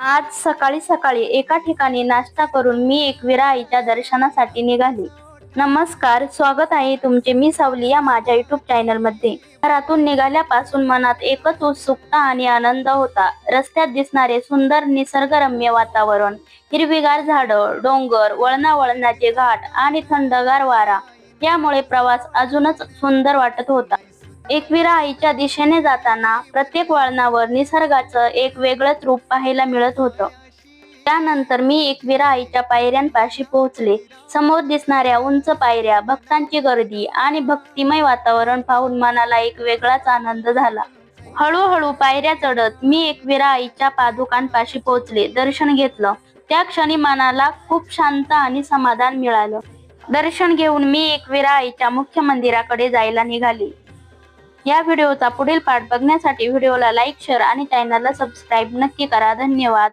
आज सकाळी सकाळी एका ठिकाणी नाश्ता करून मी एकविरा आईच्या दर्शनासाठी निघाली. नमस्कार, स्वागत आहे तुमचे. मी सावली या माझ्या युट्यूब चॅनल मध्ये. घरातून निघाल्यापासून मनात एकच उत्सुकता आणि आनंद होता. रस्त्यात दिसणारे सुंदर निसर्गरम्य वातावरण, हिरवीगार झाडं, डोंगर, वळणावळणाचे घाट आणि थंडगार वारा यामुळे प्रवास अजूनच सुंदर वाटत होता. एकविरा आईच्या दिशेने जाताना प्रत्येक वळणावर निसर्गाचं एक वेगळंच रूप पाहायला मिळत होतं. त्यानंतर मी एकविरा आईच्या पायऱ्यांपाशी पोहोचले. समोर दिसणाऱ्या उंच पायऱ्या, भक्तांची गर्दी आणि भक्तिमय वातावरण पाहून मनाला एक वेगळाच आनंद झाला. हळूहळू पायऱ्या चढत मी एकविरा आईच्या पादुकांपाशी पोहोचले. दर्शन घेतलं. त्या क्षणी मनाला खूप शांत आणि समाधान मिळालं. दर्शन घेऊन मी एकविरा आईच्या मुख्य मंदिराकडे जायला निघाले. या व्हिडिओचा पुढील पार्ट बघण्यासाठी व्हिडिओला लाईक, शेअर आणि चॅनलला सबस्क्राईब नक्की करा. धन्यवाद.